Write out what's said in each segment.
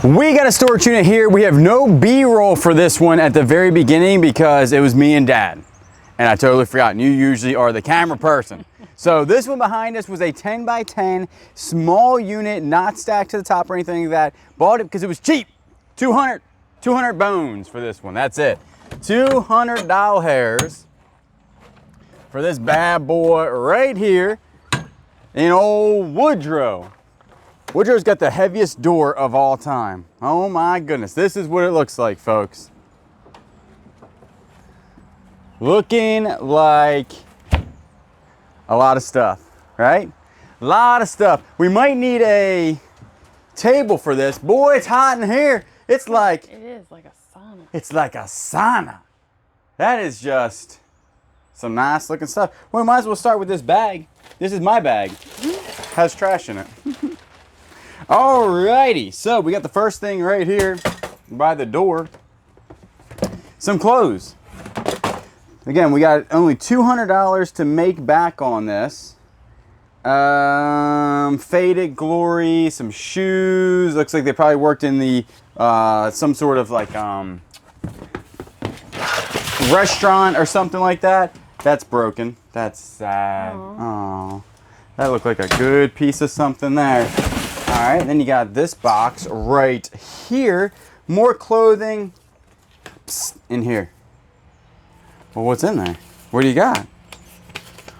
We got a storage unit here. We have no B-roll for this one at the very beginning because it was me and Dad. And I totally forgot. You usually are the camera person. So this one behind us was a 10 by 10 small unit, not stacked to the top or anything like that. Bought it because it was cheap. 200 bones for this one. That's it. 200 doll hairs for this bad boy right here in old Woodrow. Woodrow's got the heaviest door of all time. Oh my goodness, this is what it looks like, folks. Looking like a lot of stuff, right? A lot of stuff. We might need a table for this. Boy, it's hot in here. It's like... It is like a sauna. It's like a sauna. That is just some nice looking stuff. Well, we might as well start with this bag. This is my bag. Has trash in it. Alrighty, so we got the first thing right here by the door. Some clothes. Again, we got only $200 to make back on this. Faded Glory, some shoes. Looks like they probably worked in the some sort of like restaurant or something like that. That's broken. That's sad. Oh, that looked like a good piece of something there. All right, then you got this box right here. More clothing. Psst, in here. Well, what's in there? What do you got?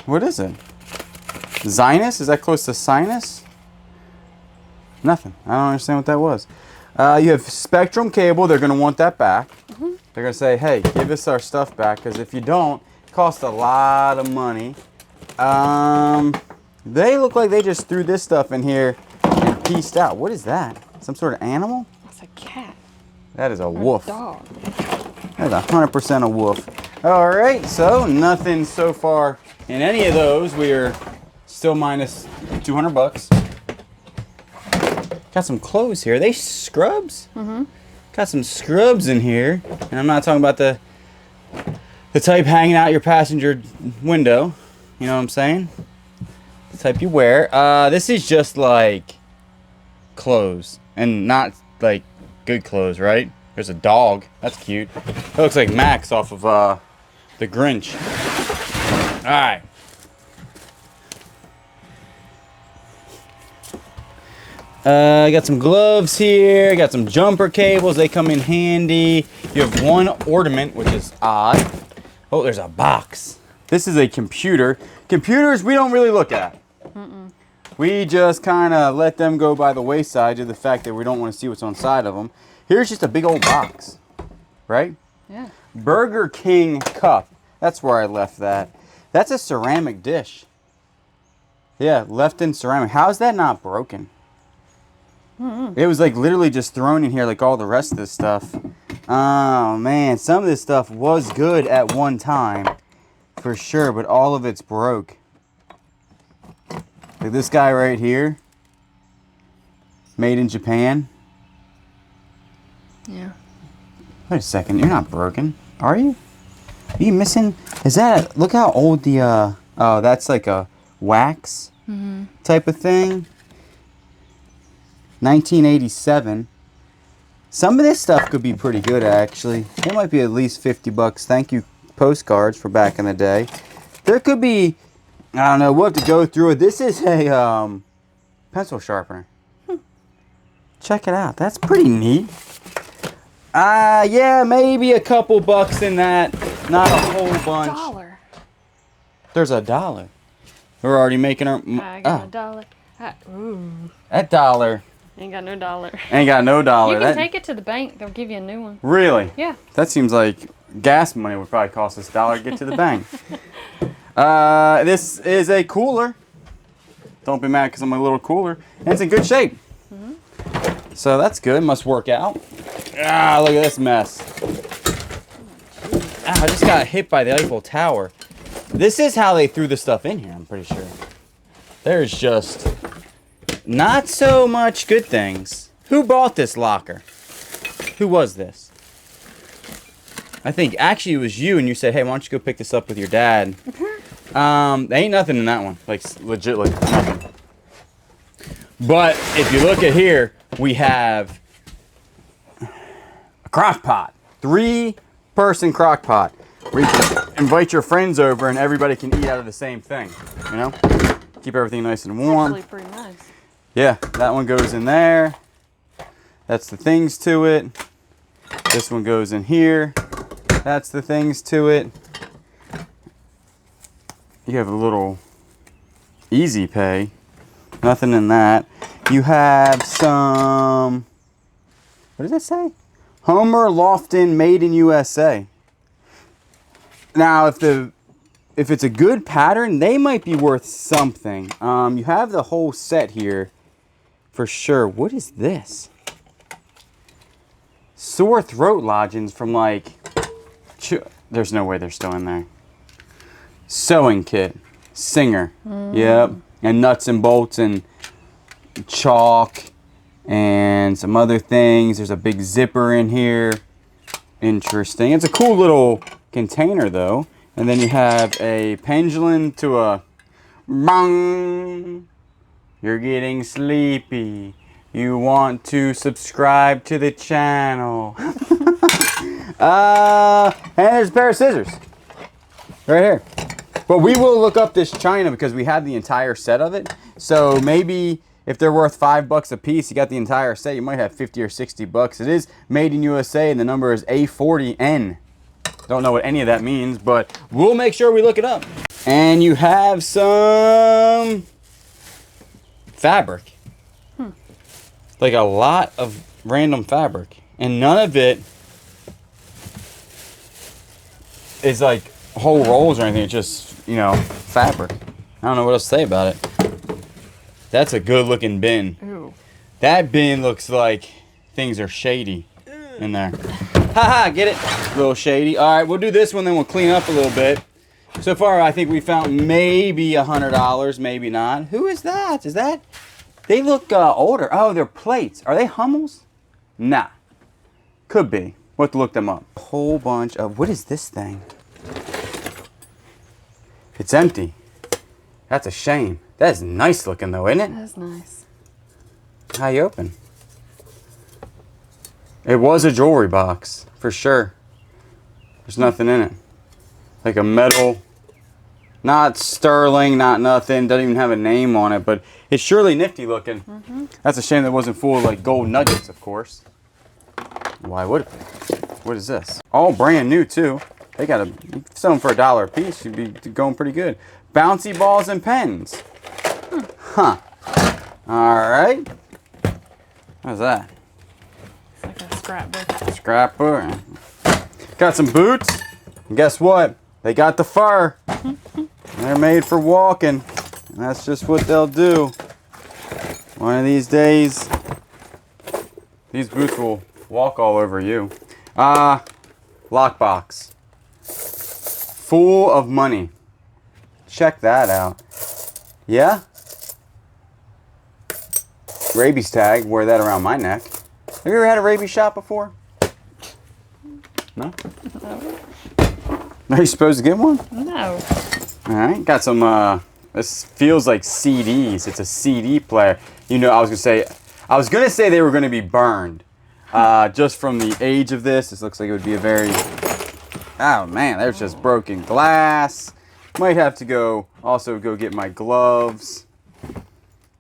What is it? Zinus? Is that close to sinus? Nothing. I don't understand what that was. You have Spectrum cable. They're going to want that back. They're going to say, hey, give us our stuff back, because if you don't, it costs a lot of money. They look like they just threw this stuff in here and pieced out. What is that? Some sort of animal? That's a cat. That is a wolf. Dog. That's 100% a wolf. All right, so nothing so far in any of those. We are still minus 200 bucks. Got some clothes here. Are they scrubs? Got some scrubs in here. And I'm not talking about the type hanging out your passenger window. You know what I'm saying? The type you wear. This is just like clothes. And not like good clothes, right? There's a dog. That's cute. It looks like Max off of the Grinch. All right. I got some gloves here. Got some jumper cables. They come in handy. You have one ornament, which is odd. Oh, there's a box. This is a computer. Computers we don't really look at. We just kind of let them go by the wayside due to the fact that we don't want to see what's on side of them. Here's just a big old box, right? Yeah. Burger King cup. That's where I left that. That's a ceramic dish. Yeah, left in ceramic. How is that not broken? It was like literally just thrown in here like all the rest of this stuff. Oh man, some of this stuff was good at one time, for sure, but all of it's broke. Like this guy right here, made in Japan. Yeah. Wait a second, you're not broken, are you? Are you missing? Is that? Look how old the oh, that's like a wax type of thing. 1987. Some of this stuff could be pretty good, actually. It might be at least 50 bucks. Thank you, postcards for back in the day. There could be, I don't know, we'll have to go through it. This is a pencil sharpener. Check it out. That's pretty neat. Yeah, maybe a couple bucks in that. Not a whole bunch. $1. There's $1. We're already making our... I got $1. Ooh. That dollar... Ain't got no dollar. Ain't got no dollar. You can take it to the bank. They'll give you a new one. Really? Yeah. That seems like gas money would probably cost us $1 to get to the bank. This is a cooler. Don't be mad because I'm a little cooler. And it's in good shape. So that's good. Must work out. Ah, look at this mess. Ah, I just got hit by the Eiffel Tower. This is how they threw the stuff in here, I'm pretty sure. There's just not so much good things. Who bought this locker? Who was this? I think actually it was you, and you said, hey, why don't you go pick this up with your dad? There ain't nothing in that one. Like, legit, like, nothing. But if you look at here, we have crock pot. 3-person crock pot. Where you can invite your friends over and everybody can eat out of the same thing. You know? Keep everything nice and warm. It's actually pretty nice. Yeah, that one goes in there. That's the things to it. This one goes in here. That's the things to it. You have a little easy pay. Nothing in that. You have some, what does that say? Homer Lofton made in USA. Now, if it's a good pattern, they might be worth something. You have the whole set here for sure. What is this? Sore throat lodgings from like, there's no way they're still in there. Sewing kit, Singer, yep, and nuts and bolts and chalk and some other things. There's a big zipper in here. Interesting. It's a cool little container though. And then you have a pendulum to a bang. You're getting sleepy. You want to subscribe to the channel. And there's a pair of scissors right here. But we will look up this China because we have the entire set of it. So maybe if they're worth $5 a piece, you got the entire set, you might have 50 or 60 bucks. It is made in USA and the number is A40N. Don't know what any of that means, but we'll make sure we look it up. And you have some fabric. Like a lot of random fabric. And none of it is like whole rolls or anything. It's just, you know, fabric. I don't know what else to say about it. That's a good looking bin. Ooh. That bin looks like things are shady in there. Haha, get it? A little shady. All right, we'll do this one, then we'll clean up a little bit. So far, I think we found maybe $100, maybe not. Who is that? Is that? They look older. Oh, they're plates. Are they Hummels? Nah. Could be. We'll have to look them up. A whole bunch of, what is this thing? It's empty. That's a shame. That is nice looking though, isn't it? That's nice. How you open? It was a jewelry box, for sure. There's nothing in it. Like a metal, not sterling, not nothing, doesn't even have a name on it, but it's surely nifty looking. That's a shame that it wasn't full of like gold nuggets, of course. Why would it be? What is this? All brand new too. They got a, sell them for $1 a piece, you'd be going pretty good. Bouncy balls and pens. Huh. All right. What's that? It's like a scrapbook. Scrapbook. Got some boots. And guess what? They got the fur. They're made for walking. And that's just what they'll do. One of these days, these boots will walk all over you. Lockbox. Full of money. Check that out. Yeah? Rabies tag. Wear that around my neck. Have you ever had a rabies shot before? No? Are you supposed to get one? No. Alright. Got some, this feels like CDs. It's a CD player. You know, I was going to say they were going to be burned. Just from the age of this looks like it would be a very... Oh man, there's just broken glass. Might have to also go get my gloves.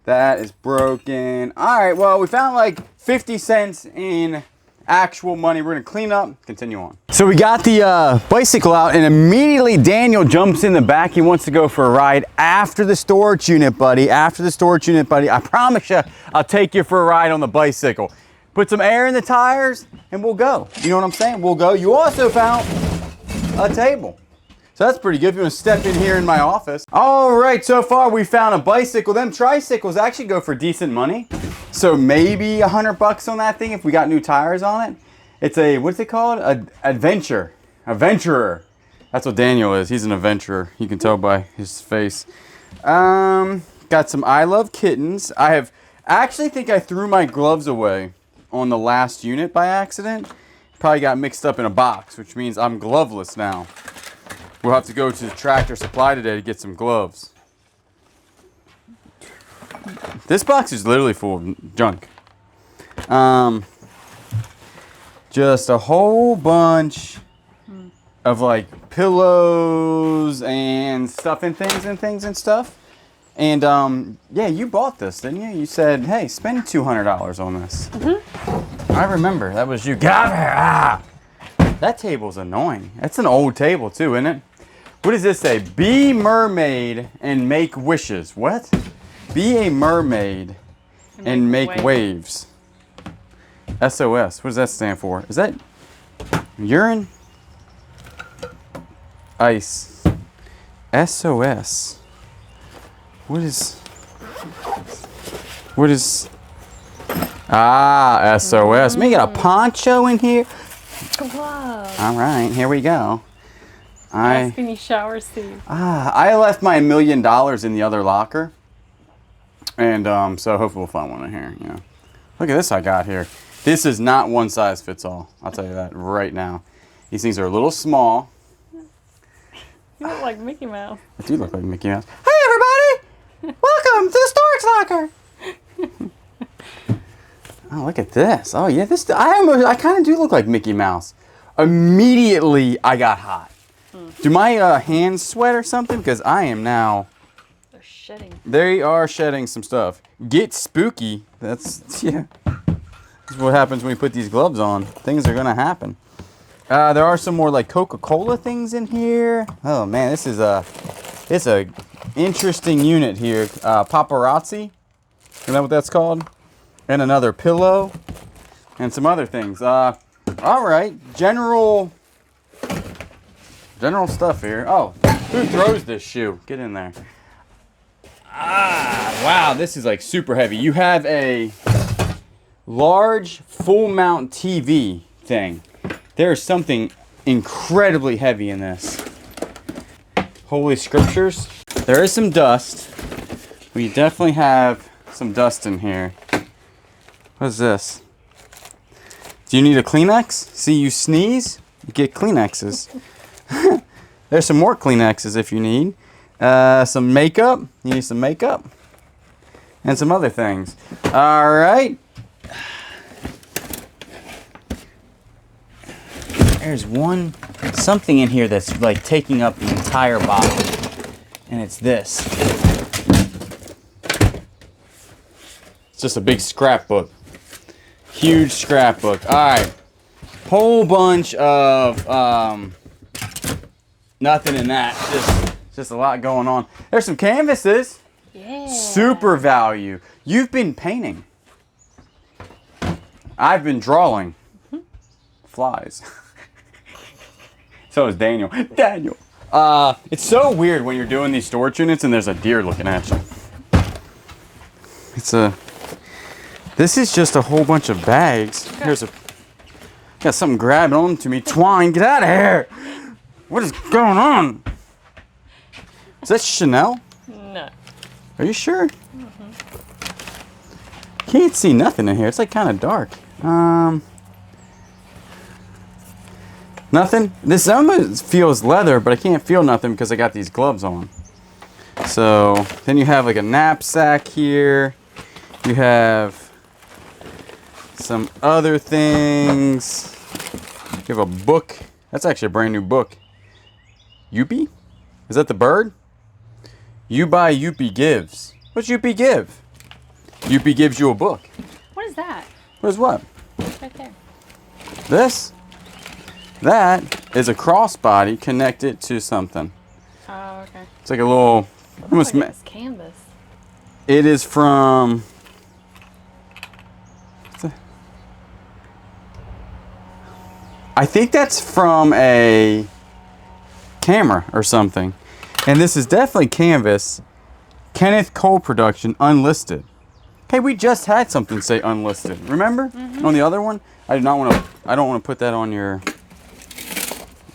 That is broken. Alright, well, we found like 50 cents in actual money. We're going to clean up, continue on. So we got the bicycle out, and immediately Daniel jumps in the back. He wants to go for a ride after the storage unit, buddy. After the storage unit, buddy. I promise you, I'll take you for a ride on the bicycle. Put some air in the tires, and we'll go. You know what I'm saying? We'll go. You also found a table. So that's pretty good if you want to step in here in my office. All right, so far we found a bicycle. Them tricycles actually go for decent money. So maybe $100 on that thing if we got new tires on it. It's a, what's it called? Adventurer. That's what Daniel is. He's an adventurer. You can tell by his face. Got some I Love Kittens. I actually think I threw my gloves away on the last unit by accident. Probably got mixed up in a box, which means I'm gloveless now. We'll have to go to the Tractor Supply today to get some gloves. This box is literally full of junk. just a whole bunch of like pillows and stuff and things and stuff. And yeah, you bought this, didn't you? You said, hey, spend $200 on this. I remember, that was you. Get out of here! Ah! That table's annoying. That's an old table too, isn't it? What does this say? Be mermaid and make wishes. What? Be a mermaid and make waves. SOS. What does that stand for? Is that urine? Ice. SOS. What is... Ah, SOS. We got a poncho in here. Gloves. All right, here we go. Ask any shower Steve. I left my $1 million in the other locker. And so hopefully we'll find one in here. Yeah. Look at this I got here. This is not one size fits all. I'll tell you that right now. These things are a little small. You look like Mickey Mouse. I do look like Mickey Mouse. Hey everybody! Welcome to the storage locker. Oh, look at this. Oh yeah, this I kind of do look like Mickey Mouse. Immediately I got hot. Do my hands sweat or something? Because I am now... They're shedding. They are shedding some stuff. Get spooky. That's, yeah. That's what happens when we put these gloves on. Things are going to happen. There are some more like Coca-Cola things in here. Oh man, this is it's a interesting unit here. Paparazzi. Isn't that what that's called? And another pillow. And some other things. All right. General stuff here. Oh, who throws this shoe? Get in there. Ah, wow, this is like super heavy. You have a large full mount TV thing. There's something incredibly heavy in this. Holy scriptures. There is some dust. We definitely have some dust in here. What is this? Do you need a Kleenex? See, you sneeze, you get Kleenexes. There's some more Kleenexes if you need. Some makeup. You need some makeup. And some other things. All right. There's something in here that's like taking up the entire bottle. And it's this. It's just a big scrapbook. Huge scrapbook. All right. Whole bunch of nothing in that. Just a lot going on. There's some canvases. Yeah. Super value. You've been painting. I've been drawing. Flies. So is Daniel. Daniel. It's so weird when you're doing these storage units and there's a deer looking at you. This is just a whole bunch of bags. Here's got something grabbing on to me. Twine, get out of here. What is going on? Is that Chanel? No. Are you sure? Can't see nothing in here. It's like kind of dark. Nothing? This almost feels leather, but I can't feel nothing because I got these gloves on. So then you have like a knapsack here. You have some other things. You have a book. That's actually a brand new book. Youppi? Is that the bird? You buy, Youppi gives. What's Youppi give? Youppi gives you a book. What is that? What is what? Right there. This? That is a crossbody connected to something. Oh, okay. It's like a little... Almost Look at this canvas. It is from... I think that's from a camera or something. And this is definitely canvas. Kenneth Cole production, unlisted. Hey, we just had something say unlisted. Remember? On the other one? I don't want to put that on your...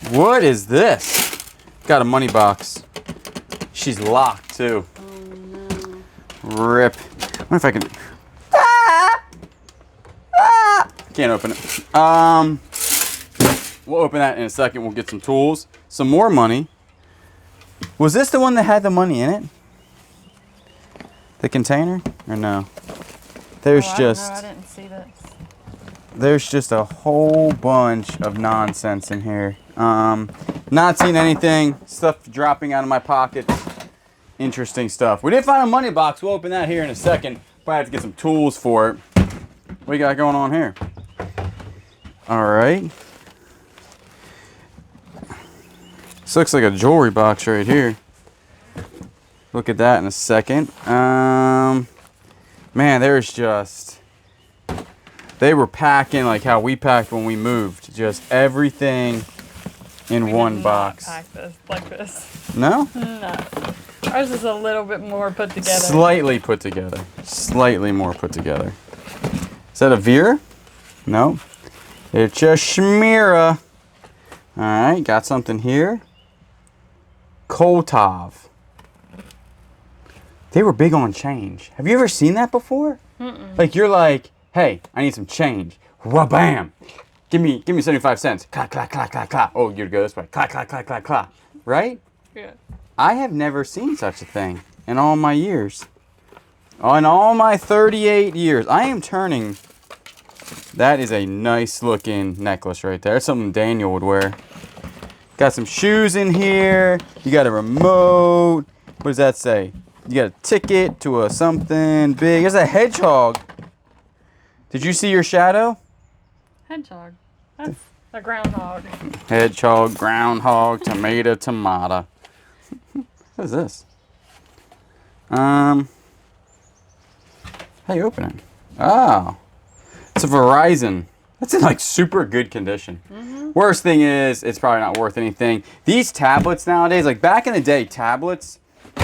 What is this? Got a money box. She's locked too. Oh no. Rip. I wonder if I can... Can't open it. We'll open that in a second. We'll get some tools. Some more money. Was this the one that had the money in it? The container? Or no? There's just... I didn't see this. there's just a whole bunch of nonsense in here. Not seeing anything. Stuff dropping out of my pockets. Interesting stuff. We did find a money box. We'll open that here in a second. Probably have to get some tools for it. What you got going on here? All right. This looks like a jewelry box right here. Look at that in a second. Man, there's just... They were packing like how we packed when we moved. Just everything in one box. Pack this like this. No? No. Ours is a little bit more put together. Slightly put together. Slightly more put together. Is that a Veer? No. It's a Shmira. Alright, got something here. Koltov. They were big on change. Have you ever seen that before? Mm-mm. Like you're like, hey, I need some change. Wha-bam! Give me 75 cents. Clack, clack, clack, clack, clack. Oh, you go this way. Clack, clack, clack, clack, clack. Right? Yeah. I have never seen such a thing in all my years. In all my 38 years. I am turning. That is a nice looking necklace right there. That's something Daniel would wear. Got some shoes in here. You got a remote. What does that say? You got a ticket to a something big. There's a hedgehog. Did you see your shadow? Hedgehog. That's a groundhog. Hedgehog, groundhog, tomato. What is this? How you open it? Oh, it's a Verizon. That's in like super good condition. Mm-hmm. Worst thing is, it's probably not worth anything. These tablets nowadays, like back in the day, tablets,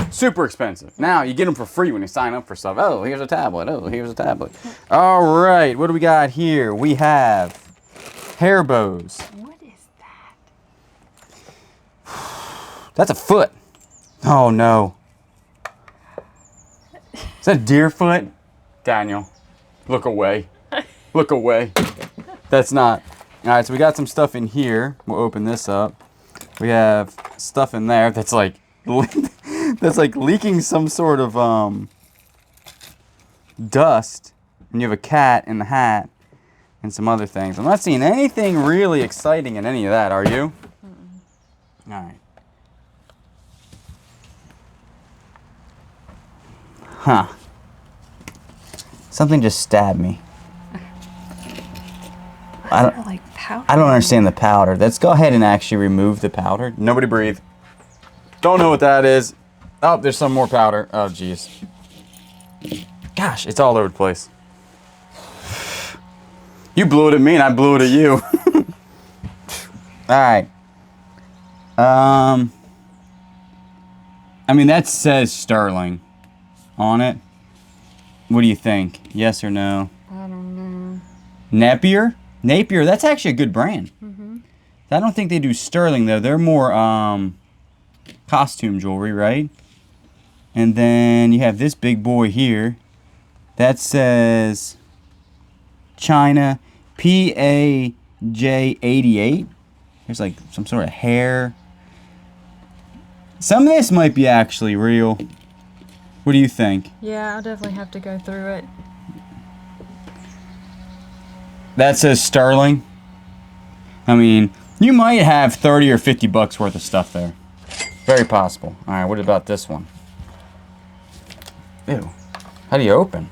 super expensive. Now you get them for free when you sign up for stuff. Oh, here's a tablet. Oh, here's a tablet. All right, what do we got here? We have hair bows. What is that? That's a foot. Oh no. Is that a deer foot? Daniel, look away. Look away. That's not. All right, so we got some stuff in here. We'll open this up. We have stuff in there that's like leaking some sort of dust. And you have a cat in the hat and some other things. I'm not seeing anything really exciting in any of that, are you? Mm-mm. All right. Huh. Something just stabbed me. I don't understand the powder. Let's go ahead and actually remove the powder. Nobody breathe. Don't know what that is. Oh, there's some more powder. Oh, jeez. Gosh, it's all over the place. You blew it at me and I blew it at you. All right. I mean, that says Sterling on it. What do you think? Yes or no? I don't know. Napier? Napier, that's actually a good brand. Mm-hmm. I don't think they do sterling, though. They're more costume jewelry, right? And then you have this big boy here. That says China PAJ88. There's like some sort of hair. Some of this might be actually real. What do you think? Yeah, I'll definitely have to go through it. That says sterling. I mean, you might have 30 or 50 bucks worth of stuff there. Very possible. All right, what about this one? Ew. How do you open?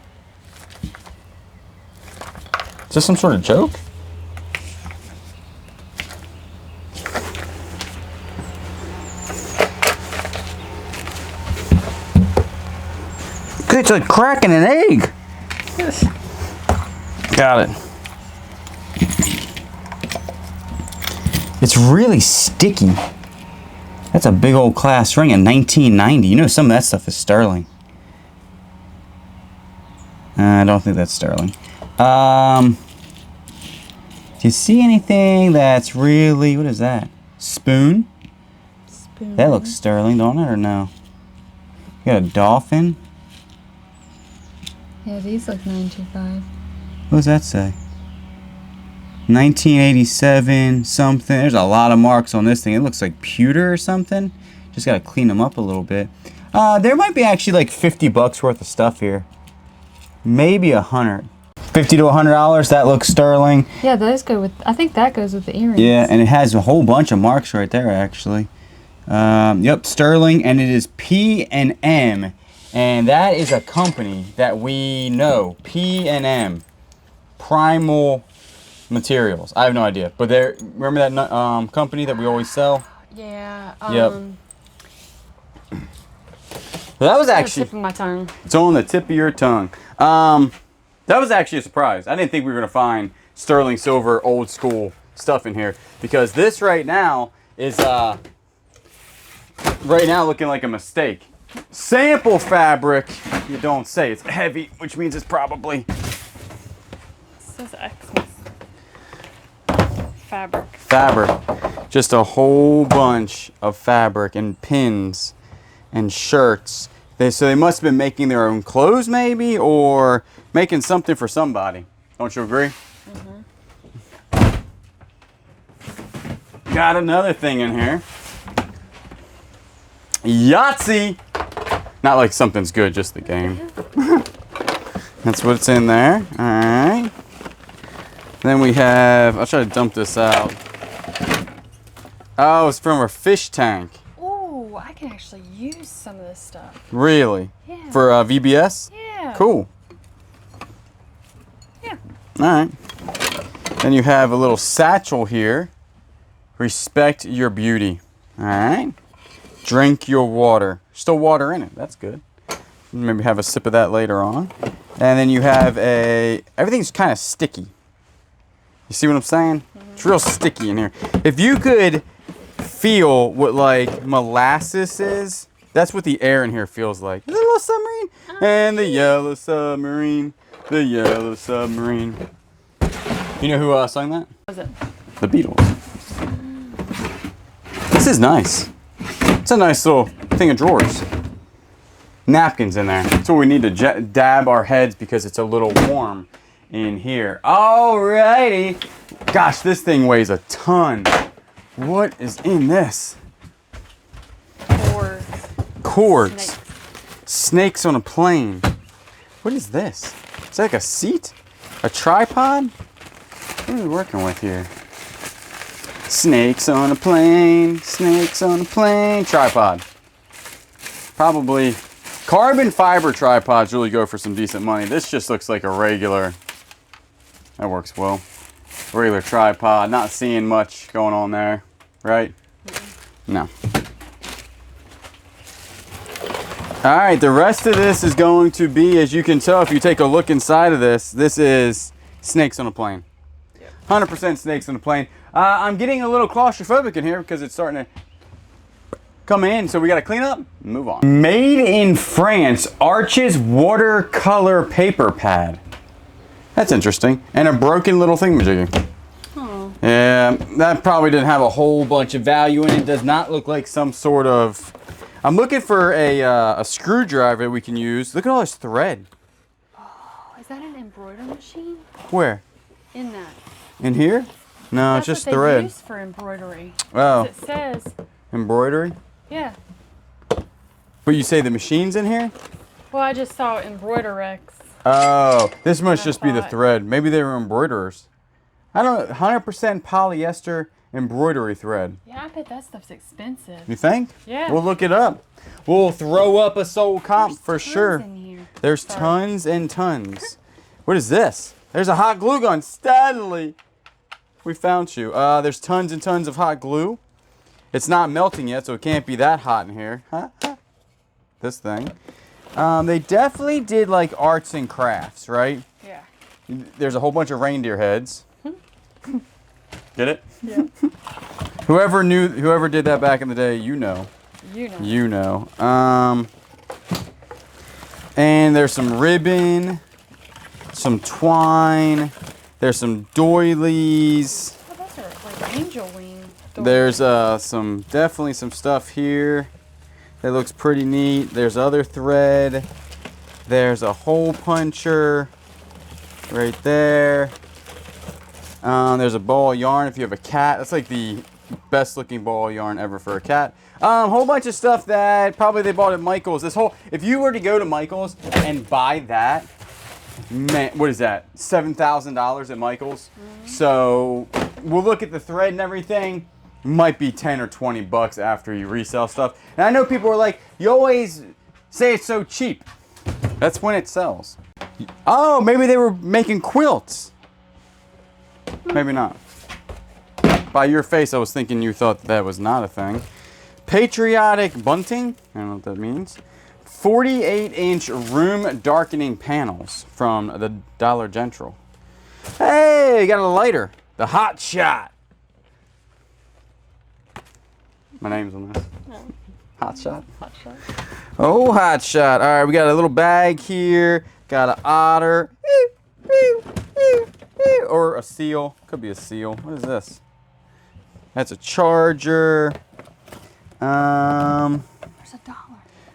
Is this some sort of joke? It's like cracking an egg. Yes. Got it. It's really sticky. That's a big old class ring in 1990. You know some of that stuff is sterling. I don't think that's sterling. Do you see anything that's really, what is that? Spoon? Spoon. That looks sterling, don't it, or no? You got a dolphin? Yeah, these look 925. What does that say? 1987 something. There's a lot of marks on this thing. It looks like pewter or something. Just gotta clean them up a little bit. There might be actually like 50 bucks worth of stuff here. Maybe 100. $50 to $100. That looks sterling. Yeah, those go with. I think that goes with the earrings. Yeah, and it has a whole bunch of marks right there, actually. Yep, sterling, and it is P&M, and that is a company that we know. P&M, Primal Materials. I have no idea, but they're remember that company that we always sell. Yeah. Yep. That was actually. Tip of my tongue. It's on the tip of your tongue. That was actually a surprise. I didn't think we were gonna find sterling silver, old school stuff in here because this right now is looking like a mistake. Sample fabric. You don't say. It's heavy, which means it's probably. It says Xmas. Fabric. Fabric. Just a whole bunch of fabric and pins and shirts. So they must have been making their own clothes maybe, or making something for somebody. Don't you agree? Mm-hmm. Got another thing in here. Yahtzee! Not like something's good, just the game. That's what's in there. Alright. Then we have, I'll try to dump this out. Oh, it's from our fish tank. Ooh, I can actually use some of this stuff. Really? Yeah. For VBS? Yeah. Cool. Yeah. Alright. Then you have a little satchel here. Respect your beauty. Alright. Drink your water. Still water in it. That's good. Maybe have a sip of that later on. And then you have everything's kind of sticky. You see what I'm saying? Mm-hmm. It's real sticky in here. If you could feel what like molasses is, that's what the air in here feels like. The little submarine. And the yellow submarine. The yellow submarine. You know who sung that? What was it? The Beatles. This is nice. It's a nice little thing of drawers. Napkins in there. That's what we need to dab our heads because it's a little warm in here. Alrighty. Gosh, this thing weighs a ton. What is in this? Cords. Snakes on a plane. What is this? Is that like a seat? A tripod? What are we working with here? Snakes on a plane. Snakes on a plane. Tripod. Probably carbon fiber tripods really go for some decent money. This just looks like a regular. That works well. Regular tripod. Not seeing much going on there, right? No. All right, the rest of this is going to be, as you can tell, if you take a look inside of this, this is snakes on a plane. 100% snakes on a plane. I'm getting a little claustrophobic in here because it's starting to come in, so we got to clean up and move on. Made in France, Arches watercolor paper pad. That's interesting. And a broken little thingamajiggy. Oh. Yeah, that probably didn't have a whole bunch of value in it. It does not look like some sort of... I'm looking for a screwdriver we can use. Look at all this thread. Oh, is that an embroidery machine? Where? In that. In here? No, it's just thread. That's what they use for embroidery. Oh. It says. Embroidery? Yeah. But you say the machine's in here? Well, I just saw Embroiderex. Oh, this must just be the thread. Maybe they were embroiderers. I don't know. 100% polyester embroidery thread. Yeah, I bet that stuff's expensive. You think? Yeah. We'll look it up. We'll throw up a soul comp for sure. In here. There's tons and tons. What is this? There's a hot glue gun. Stanley. We found you. There's tons and tons of hot glue. It's not melting yet, so it can't be that hot in here. This thing. They definitely did like arts and crafts, right? Yeah. There's a whole bunch of reindeer heads. Get it? Yeah. Whoever did that back in the day, you know. You know. And there's some ribbon, some twine, there's some doilies. Oh, those are like angel wing doilies. There's definitely some stuff here that looks pretty neat. There's other thread. There's a hole puncher right there. There's a ball of yarn if you have a cat. That's like the best looking ball of yarn ever for a cat. Whole bunch of stuff that probably they bought at Michael's. If you were to go to Michael's and buy that, Man, what is that? $7,000 at Michael's. So we'll look at the thread and everything. Might be 10 or 20 bucks after you resell stuff. And I know people are like, you always say it's so cheap. That's when it sells. Oh, maybe they were making quilts. Maybe not. By your face, I was thinking you thought that was not a thing. Patriotic bunting. I don't know what that means. 48-inch room darkening panels from the Dollar General. Hey, got a lighter. The Hot Shot. My name's on this. No. Hot Shot. Hot shot. Oh, Hot Shot. All right, we got a little bag here. Got an otter. Or a seal. Could be a seal. What is this? That's a charger. There's $1.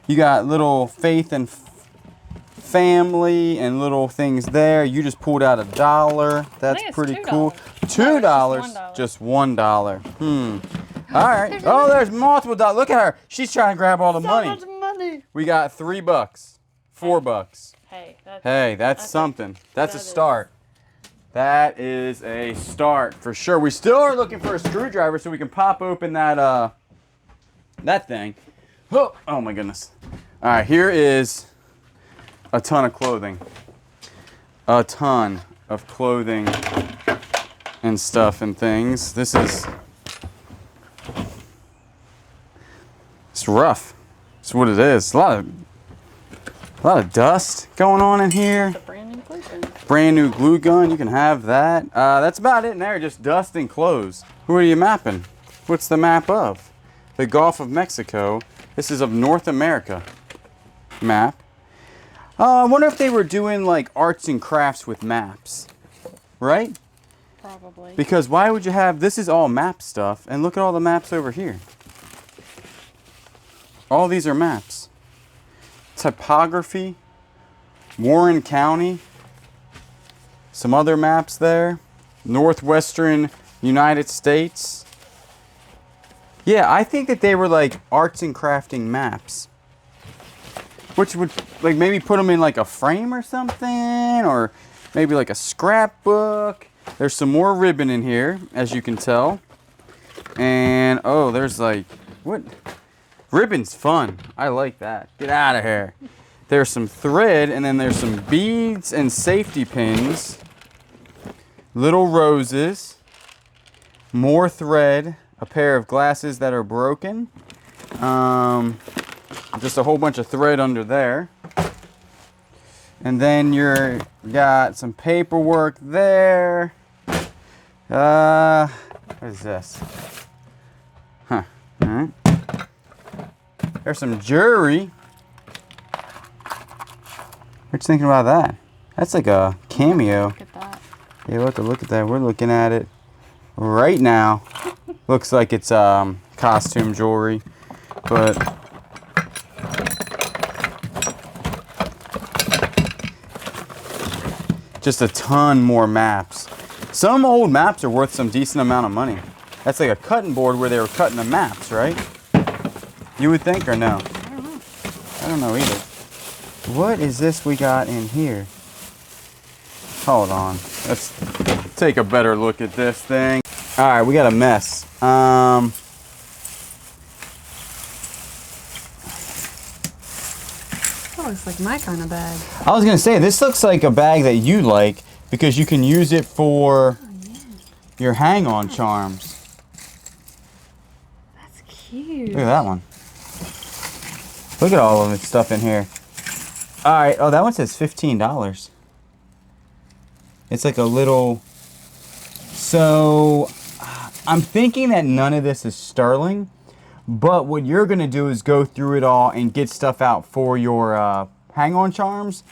You got little Faith and Family and little things there. You just pulled out $1. That's think it's pretty $2. cool. $2. $2. Just $1. All right. Oh, there's multiple dollars. Look at her. She's trying to grab all the money. So much money. We got $3, $4. Hey, That's something. That's a start. That is a start for sure. We still are looking for a screwdriver so we can pop open that that thing. Oh my goodness. All right, here is a ton of clothing. A ton of clothing and stuff and things. It's rough. It's what it is. A lot of dust going on in here. it's a brand new glue gun. Brand new glue gun. You can have that. That's about it in there. Just dust and clothes. Who are you mapping? What's the map of? The Gulf of Mexico. This is of North America map. I wonder if they were doing like arts and crafts with maps, right? Probably. Because why would you have, this is all map stuff, and look at all the maps over here. All these are maps. Typography, Warren County, some other maps there, Northwestern United States. Yeah, I think that they were like arts and crafting maps. Which would like maybe put them in like a frame or something, or maybe like a scrapbook. There's some more ribbon in here, as you can tell. And oh, there's like, what? Ribbon's fun. I like that. Get out of here. There's some thread, and then there's some beads and safety pins. Little roses. More thread. A pair of glasses that are broken. Just a whole bunch of thread under there. And then you got some paperwork there. What is this? Huh. All right. There's some jewelry. What you thinking about that? That's like a cameo. Look at that. Yeah, we'll have to look at that. We're looking at it right now. Looks like it's costume jewelry, but just a ton more maps. Some old maps are worth some decent amount of money. That's like a cutting board where they were cutting the maps, right? You would think, or no? I don't know. I don't know either. What is this we got in here? Hold on. Let's take a better look at this thing. All right, we got a mess. Oh, it's like my kind of bag. I was gonna say, this looks like a bag that you like because you can use it for your hang-on charms. That's cute. Look at that one. Look at all of the stuff in here. All right, oh, that one says $15. It's like a little, so I'm thinking that none of this is sterling, but what you're gonna do is go through it all and get stuff out for your hang-on charms,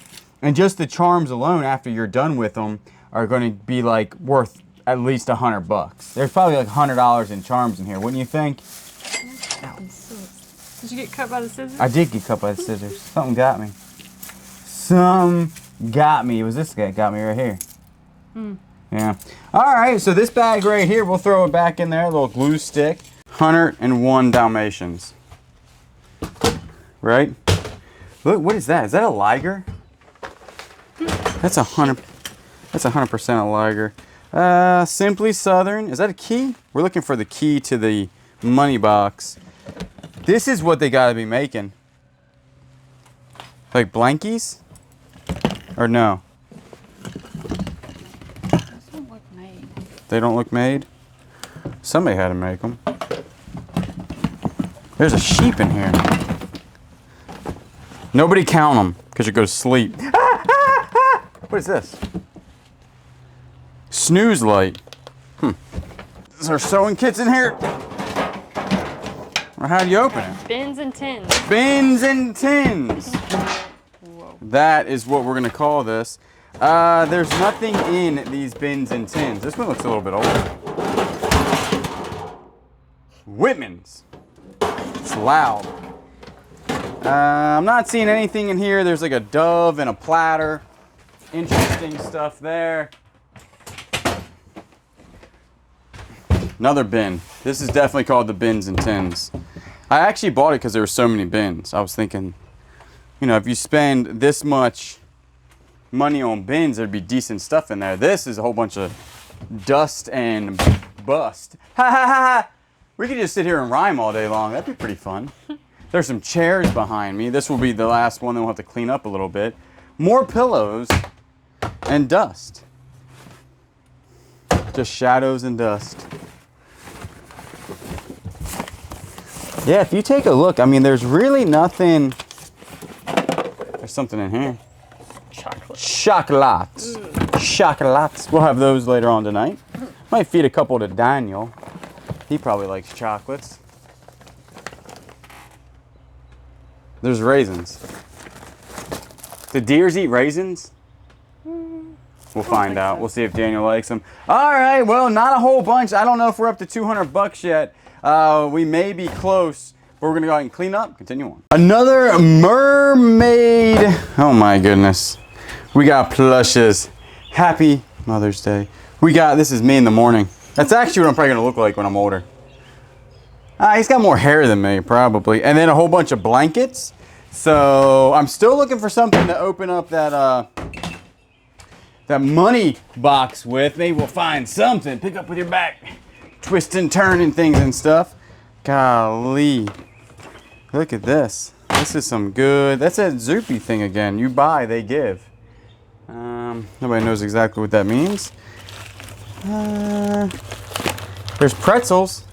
and just the charms alone after you're done with them are gonna be like worth at least $100. There's probably like $100 in charms in here, wouldn't you think? Did you get cut by the scissors? I did get cut by the scissors. Something got me. Some got me. It was this guy that got me right here. Yeah. All right, so this bag right here, we'll throw it back in there, a little glue stick. 101 Dalmatians. Right? Look, what is that? Is that a liger? That's 100%. That's 100% a Liger. Simply Southern. Is that a key? We're looking for the key to the money box. This is what they gotta be making. Like blankies? Or no? Those don't look made. They don't look made? Somebody had to make them. There's a sheep in here. Nobody count them, because you go to sleep. What is this? Snooze light. Is there sewing kits in here? Or how do you open it? Bins and tins. Bins and tins. Whoa. That is what we're gonna call this. There's nothing in these bins and tins. This one looks a little bit older. Whitman's. It's loud. I'm not seeing anything in here. There's like a dove and a platter. Interesting stuff there. Another bin. This is definitely called the bins and tins. I actually bought it because there were so many bins. I was thinking, you know, if you spend this much money on bins, there'd be decent stuff in there. This is a whole bunch of dust and bust. Ha ha ha ha! We could just sit here and rhyme all day long. That'd be pretty fun. There's some chairs behind me. This will be the last one, then we'll have to clean up a little bit. More pillows and dust. Just shadows and dust. Yeah, if you take a look, I mean, there's really nothing. There's something in here. Chocolate. Chocolates. Chocolates. We'll have those later on tonight. Might feed a couple to Daniel. He probably likes chocolates. There's raisins. Do deers eat raisins? We'll find out. so. We'll see if Daniel likes them. All right, well, not a whole bunch. I don't know if we're up to 200 bucks yet. We may be close, but we're gonna go ahead and clean up, continue on. Another mermaid. Oh my goodness. We got plushes. Happy Mother's Day. We got, this is me in the morning. That's actually what I'm probably gonna look like when I'm older. He's got more hair than me, probably. And then a whole bunch of blankets. So I'm still looking for something to open up that that money box with. Maybe we'll find something. Pick up with your back. Twist and turning things and stuff. Golly. Look at this. This is some good. That's that Zoopy thing again. You buy, they give. Nobody knows exactly what that means. There's pretzels.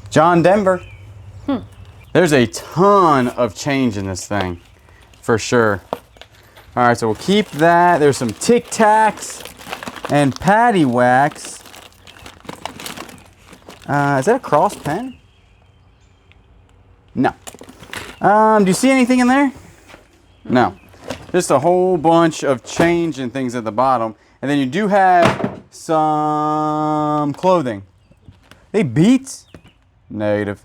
John Denver. There's a ton of change in this thing, for sure. All right, so we'll keep that. There's some Tic Tacs and Patty Wax. Is that a cross pen? No. Do you see anything in there? No. Just a whole bunch of change and things at the bottom. And then you do have some clothing. They Beats? Negative.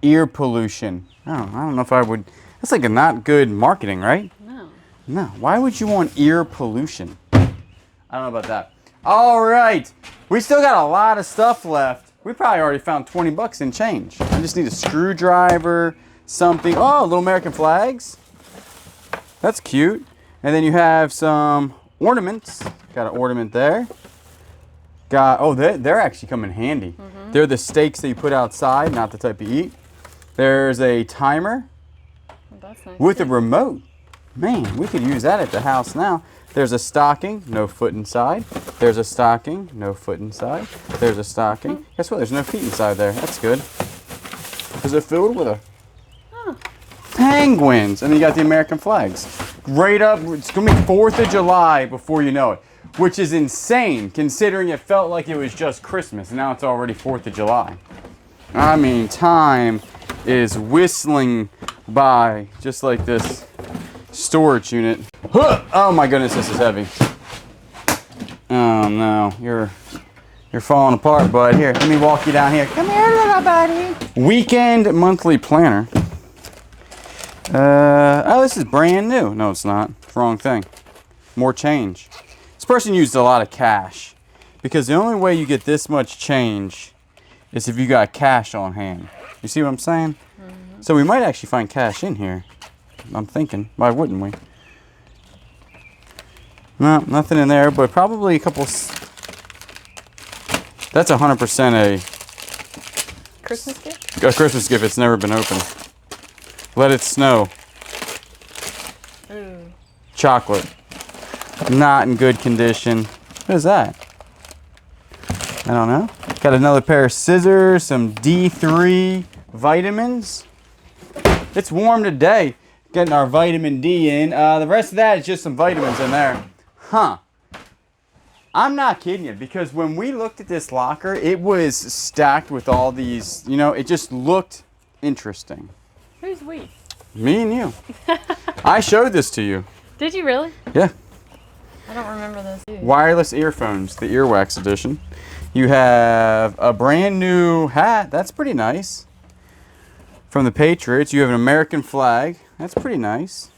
Ear pollution. I don't know if I would. That's like a not good marketing, right? No. No. Why would you want ear pollution? I don't know about that. All right. We still got a lot of stuff left. We probably already found 20 bucks in change. I just need a screwdriver, something. Oh, little American flags. That's cute. And then you have some ornaments. Got an ornament there. Got, oh, they're actually come in handy. They're the steaks that you put outside, not the type you eat. There's a timer That's nice. with a remote. Man, we could use that at the house now. There's a stocking, no foot inside. There's a stocking, no foot inside. There's a stocking. Guess what? There's no feet inside there. That's good. Is it filled with a penguins? And then you got the American flags. Right up, it's gonna be 4th of July before you know it, which is insane considering it felt like it was just Christmas and now it's already 4th of July. I mean, time is whistling by just like this storage unit. Oh my goodness, this is heavy. Oh no, you're falling apart, bud. Here, let me walk you down here. Come here, little buddy. Weekend monthly planner. Oh, this is brand new. No, it's not. Wrong thing. More change. This person used a lot of cash because the only way you get this much change is if you got cash on hand. You see what I'm saying? So we might actually find cash in here. I'm thinking. Why wouldn't we? No, nothing in there, but probably a couple. That's 100% Christmas gift? a Christmas gift. It's never been opened. Let It Snow. Ooh. Chocolate. Not in good condition. What is that? I don't know. Got another pair of scissors, some D3 vitamins. It's warm today. Getting our vitamin D in. The rest of that is just some vitamins in there. Huh. I'm not kidding you, because when we looked at this locker, it was stacked with all these, you know, it just looked interesting. Who's we? Me and you. I showed this to you. Did you really? Yeah. I don't remember this. Wireless earphones, the earwax edition. You have a brand new hat. That's pretty nice. From the Patriots. You have an American flag. That's pretty nice.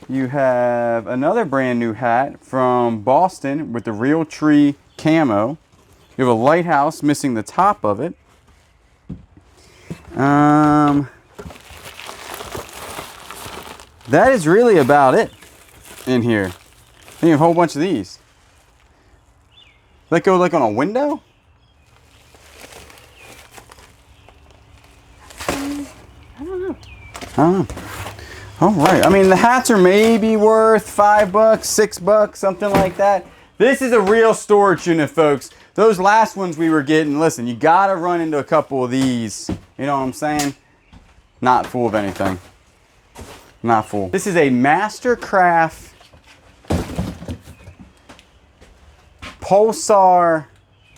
You have another brand new hat from Boston with the Real Tree camo. You have a lighthouse missing the top of it. That is really about it in here. Then you have a whole bunch of these. That go like on a window? I don't know. I don't know. All right. I mean, the hats are maybe worth $5, $6, something like that. This is a real storage unit, folks. Those last ones we were getting, listen, you got to run into a couple of these. You know what I'm saying? Not full of anything. Not full. This is a Mastercraft Pulsar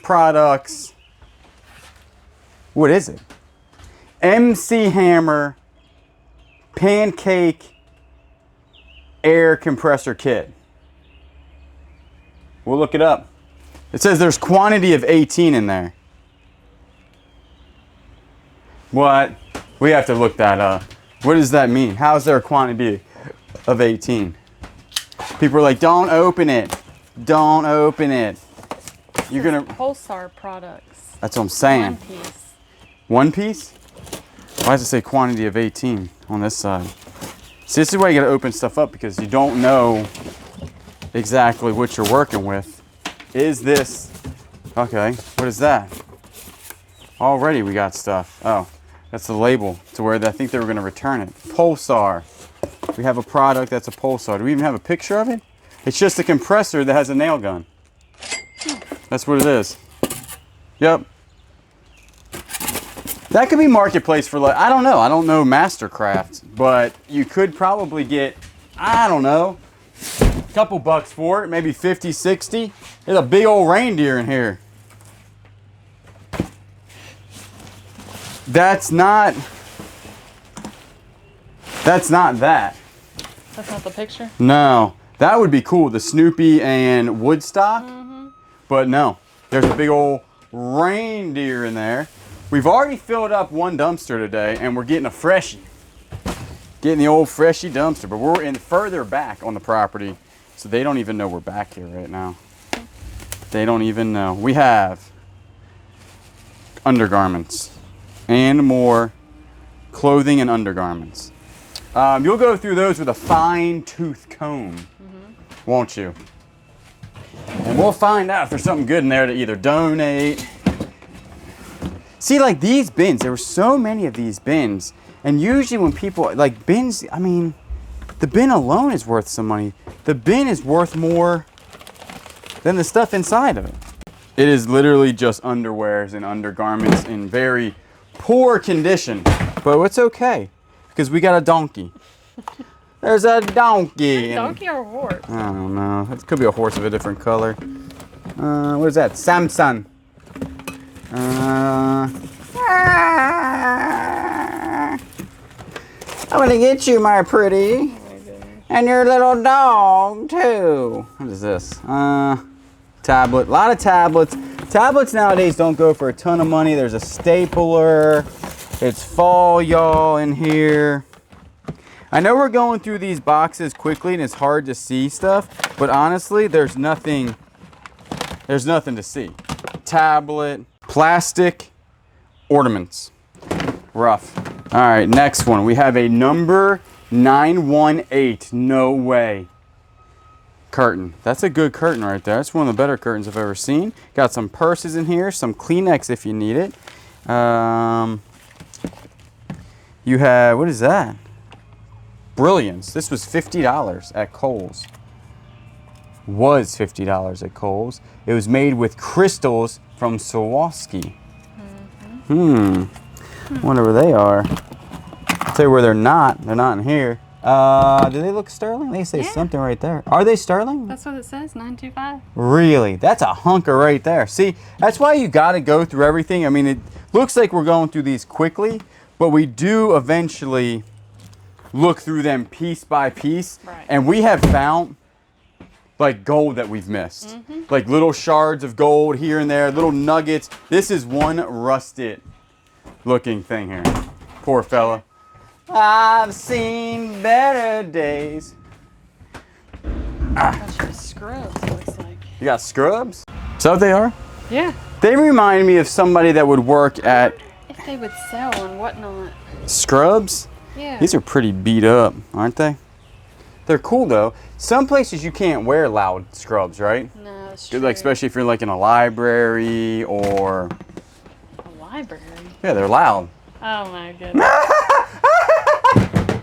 Products. What is it? MC Hammer Pancake Air Compressor Kit. We'll look it up. It says there's quantity of 18 in there. What? We have to look that up. What does that mean? How is there a quantity of 18? People are like, don't open it. Don't open it. You're gonna. Pulsar Products. That's what I'm saying. One piece. One piece? Why does it say quantity of 18 on this side? See, this is why you gotta open stuff up, because you don't know exactly what you're working with. Is this, okay, what is that? Already we got stuff. Oh, that's the label to where I think they were gonna return it. Pulsar. We have a product that's a Pulsar. Do we even have a picture of it? It's just a compressor that has a nail gun. That's what it is. Yep. That could be marketplace for, like, I don't know. I don't know Mastercraft, but you could probably get, I don't know, a couple bucks for it, maybe 50, 60. There's a big old reindeer in here. That's not that. That's not the picture? No. That would be cool, the Snoopy and Woodstock. Mm-hmm. But no, there's a big old reindeer in there. We've already filled up one dumpster today, and we're getting a freshie. Getting the old freshie dumpster, but we're in further back on the property, so they don't even know we're back here right now. They don't even know. We have undergarments and more clothing and undergarments. You'll go through those with a fine-tooth comb, won't you? And we'll find out if there's something good in there to either donate. See, like these bins, there were so many of these bins. And usually when people, like bins, I mean, the bin alone is worth some money. The bin is worth more than the stuff inside of it. It is literally just underwears and undergarments in very poor condition. But it's okay, because we got a donkey. There's a donkey. A donkey or a horse? I don't know. It could be a horse of a different color. What is that? Samson. I'm gonna get you, my pretty. And your little dog, too. What is this? Tablet. A lot of tablets. Tablets nowadays don't go for a ton of money. There's a stapler. It's fall, y'all, in here. I know we're going through these boxes quickly and it's hard to see stuff, but honestly, there's nothing to see. Tablet, plastic, ornaments. Rough. All right, next one. We have a number 918. No way. Curtain. That's a good curtain right there. That's one of the better curtains I've ever seen. Got some purses in here, some Kleenex if you need it. You have, what is that? Brilliance. This was $50 at Kohl's. Was $50 at Kohl's. It was made with crystals from Swarovski. Wonder where they are. I'll tell you where they're not. They're not in here. Do they look sterling? They say something right there. Are they sterling? That's what it says, 925. Really? That's a hunker right there. See, that's why you got to go through everything. I mean, it looks like we're going through these quickly, but we do eventually look through them piece by piece. Right. And we have found like gold that we've missed. Like little shards of gold here and there, little nuggets. This is one rusted looking thing here. Poor fella. I've seen better days. That's just scrubs, it looks like. You got scrubs? Is that what they are? Yeah. They remind me of somebody that would work at If they would sell and whatnot. Scrubs. Yeah. These are pretty beat up, aren't they? They're cool though. Some places you can't wear loud scrubs, right? No, it's true. Like especially if you're like in a library or A library? yeah, they're loud. Oh my goodness.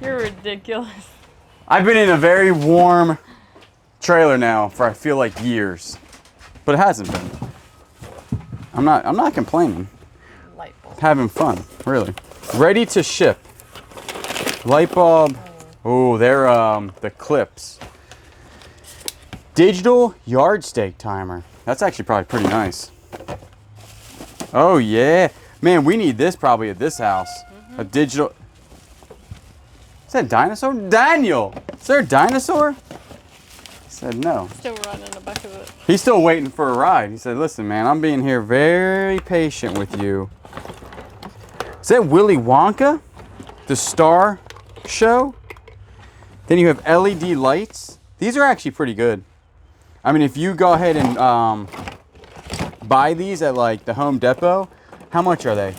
You're ridiculous. I've been in a very warm trailer now for I feel like years, but it hasn't been. I'm not complaining. Light bulb. Having fun, really. Ready to ship. Light bulb. Oh, they're the clips. Digital yard stake timer. That's actually probably pretty nice. Oh yeah, man, we need this probably at this house. A digital. Is that a dinosaur? Daniel, is there a dinosaur? He said no. Still running the back of it. He's still waiting for a ride. He said, listen, man, I'm being here very patient with you. Is that Willy Wonka? The Star Show? Then you have LED lights. These are actually pretty good. I mean, if you go ahead and buy these at like the Home Depot, how much are they?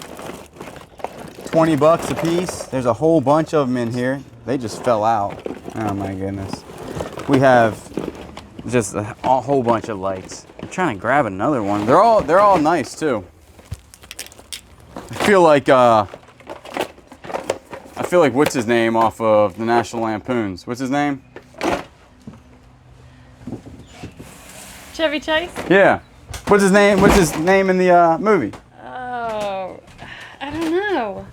20 bucks a piece. There's a whole bunch of them in here. They just fell out. Oh my goodness. We have just a whole bunch of lights. I'm trying to grab another one. They're all nice too. I feel like what's his name off of the National Lampoons? What's his name? Chevy Chase? Yeah. What's his name? What's his name in the movie? Oh, I don't know.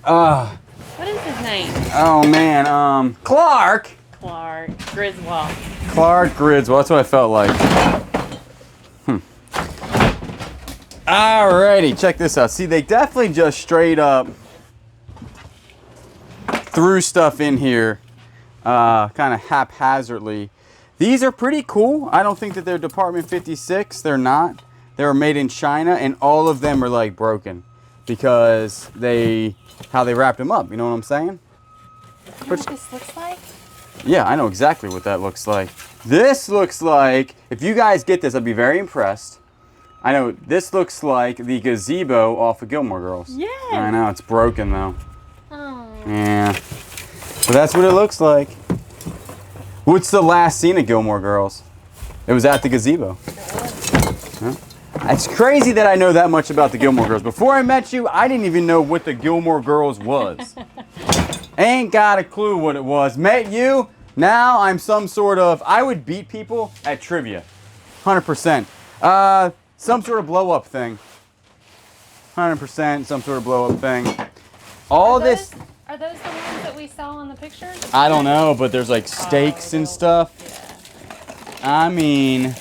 What is his name? Oh man, Clark. Clark Griswold. Clark Griswold. That's what I felt like. Alrighty, check this out. See, they definitely just straight up threw stuff in here, kind of haphazardly. These are pretty cool. I don't think that they're Department 56. They're not. They were made in China, and all of them are like broken because how they wrapped them up. You know what I'm saying? You know what this looks like? Yeah, I know exactly what that looks like. This looks like, if you guys get this, I'd be very impressed. I know, this looks like the gazebo off of Gilmore Girls. Yeah. I know, it's broken though. Oh. Yeah. But that's what it looks like. What's the last scene of Gilmore Girls? It was at the gazebo. Huh? It's crazy that I know that much about the Gilmore Girls. Before I met you, I didn't even know what the Gilmore Girls was. Ain't got a clue what it was. Met you, now I'm some sort of, I would beat people at trivia. 100%. Some sort of blow up thing. 100% some sort of blow up thing. Are those the ones that we saw in the pictures? I don't know, but there's like steaks and stuff. Yeah. I mean,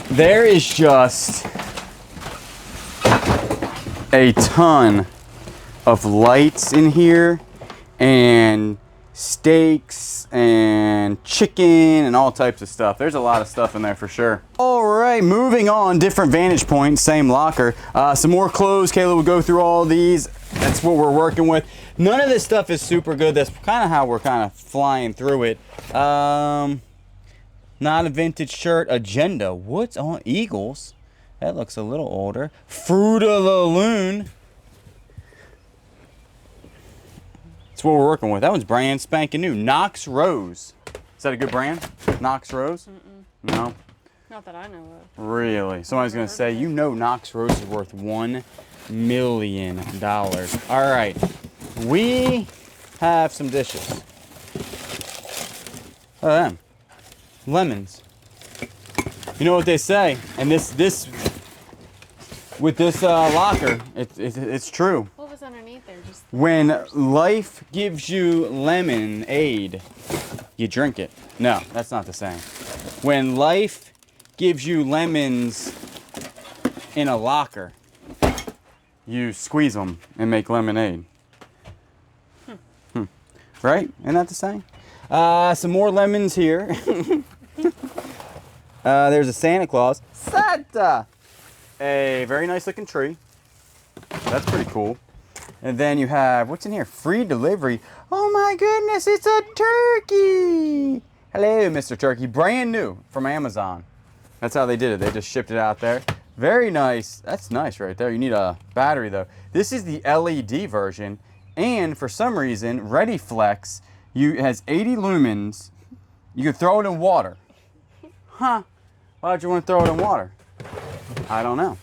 there is just a ton of lights in here and steaks and chicken and all types of stuff. There's a lot of stuff in there for sure. All right, moving on, different vantage point, same locker. Some more clothes. Kayla will go through all these. That's what we're working with. None of this stuff is super good. That's kind of how we're kind of flying through it. Not a vintage shirt. Agenda. What's on? Eagles. That looks a little older. Fruit of the Loon. That's what we're working with. That one's brand spanking new. Knox Rose. Is that a good brand? Knox Rose? No? Not that I know of. Really? Somebody's going to say, you know Knox Rose is worth $1 million. All right. We have some dishes. Oh, them. Lemons. You know what they say? And this with this locker, it's true. What was underneath there? Just When life gives you lemonade, you drink it. No, that's not the same. When life gives you lemons in a locker, you squeeze them and make lemonade. Right? Isn't that the same? Some more lemons here. There's a Santa Claus. Santa! A very nice looking tree. That's pretty cool. And then you have, what's in here? Free delivery. Oh my goodness, it's a turkey! Hello, Mr. Turkey. Brand new from Amazon. That's how they did it. They just shipped it out there. Very nice. That's nice right there. You need a battery though. This is the LED version. And for some reason, ReadyFlex has 80 lumens. You can throw it in water. Huh. Why would you want to throw it in water? I don't know.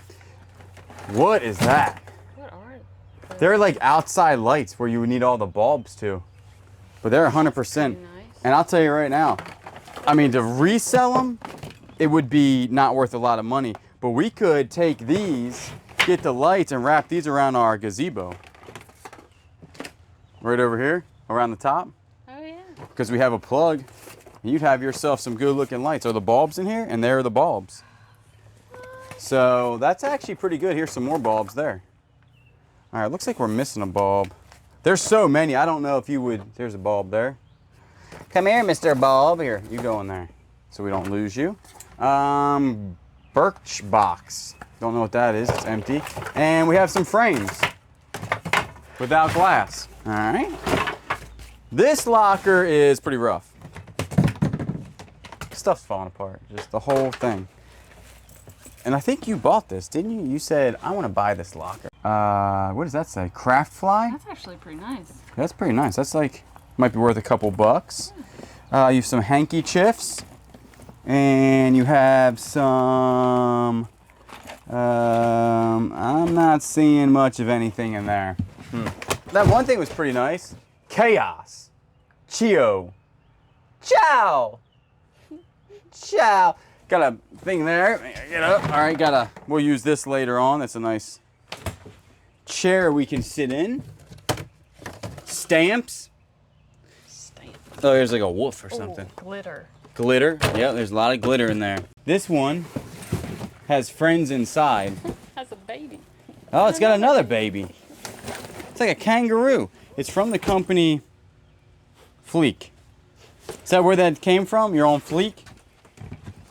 What is that? what are they? They're like outside lights where you would need all the bulbs to. But they're 100%. Nice. And I'll tell you right now, I mean, to resell them, it would be not worth a lot of money. But we could take these, get the lights, and wrap these around our gazebo. Right over here, around the top. Oh yeah. Because we have a plug. You'd have yourself some good looking lights. Are the bulbs in here? And there are the bulbs. So that's actually pretty good. Here's some more bulbs there. All right, looks like we're missing a bulb. There's so many. I don't know if you would. There's a bulb there. Come here, Mr. Bulb. Here, you go in there so we don't lose you. Birch box. Don't know what that is. It's empty. And we have some frames without glass. All right. This locker is pretty rough. Stuff's falling apart. Just the whole thing. And I think you bought this, didn't you? You said, I want to buy this locker. What does that say? Craft Fly? That's actually pretty nice. That's pretty nice. That's like, might be worth a couple bucks. You have some hanky chiffs. And you have some, I'm not seeing much of anything in there. That one thing was pretty nice. Chaos. Chio. Ciao. Ciao. Got a thing there. Get up. All right, we'll use this later on. That's a nice chair we can sit in. Stamps. Oh, there's like a wolf or something. Ooh, glitter. Glitter. Yeah, there's a lot of glitter in there. This one has friends inside. Has a baby. Oh, it's got another baby. It's like a kangaroo. It's from the company Fleek. Is that where that came from? You're on Fleek?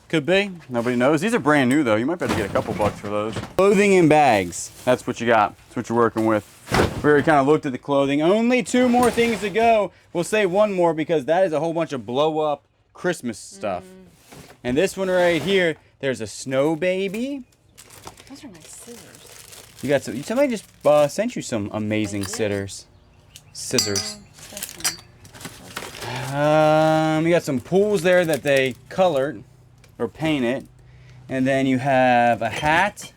Could be. Nobody knows. These are brand new though. You might be able to get a couple bucks for those. Clothing and bags. That's what you got. That's what you're working with. We already kind of looked at the clothing. Only 2 more things to go. We'll say 1 more because that is a whole bunch of blow up Christmas stuff. And this one right here, there's a snow baby. Those are nice scissors. You got some. Somebody just sent you some amazing scissors. You got some pools there that they colored or painted, and then you have a hat.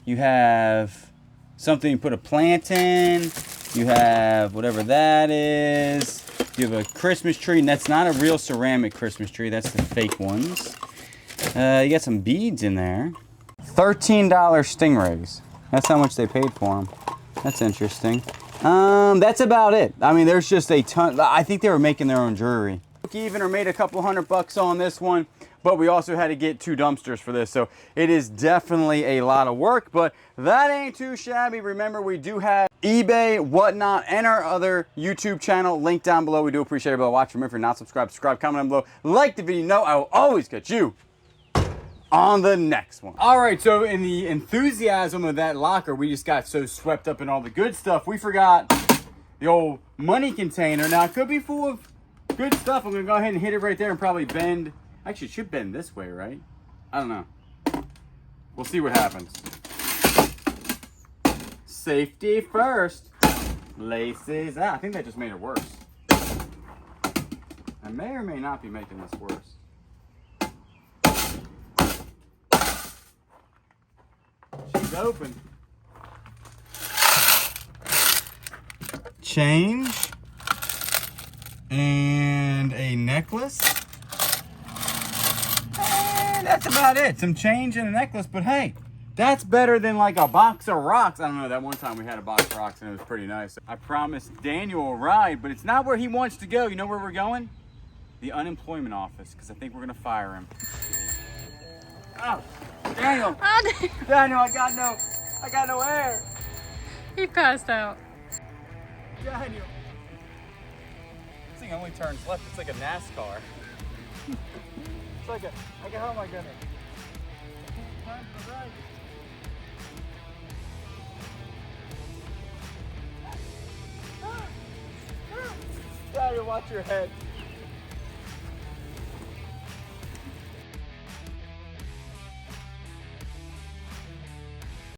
You have something you put a plant in. You have whatever that is. You have a Christmas tree, and that's not a real ceramic Christmas tree. That's the fake ones. You got some beads in there. $13 stingrays. That's how much they paid for them. That's interesting. That's about it. I mean, there's just a ton. I think they were making their own jewelry. Even or made a couple $100 on this one, but we also had to get 2 dumpsters for this. So it is definitely a lot of work, but that ain't too shabby. Remember, we do have eBay, whatnot, and our other YouTube channel linked down below. We do appreciate everybody watching. Remember, if you're not subscribed, subscribe, comment down below, like the video. I will always catch you on the next one. All right, so in the enthusiasm of that locker, we just got so swept up in all the good stuff, we forgot the old money container. Now, it could be full of good stuff. I'm gonna go ahead and hit it right there and probably bend. Actually, it should bend this way, right? I don't know. We'll see what happens. Safety first. Laces. Ah, I think that just made it worse. I may or may not be making this worse. She's open. Change. And a necklace. And that's about it. Some change and a necklace, but hey, that's better than like a box of rocks. I don't know, that one time we had a box of rocks and it was pretty nice. I promised Daniel a ride, but it's not where he wants to go. You know where we're going? The unemployment office, because I think we're gonna fire him. Oh, Daniel! Daniel, I got no air. He passed out. Daniel. This thing only turns left. It's like a NASCAR. It's like how am I gonna? Turn to the right. Daniel, watch your head.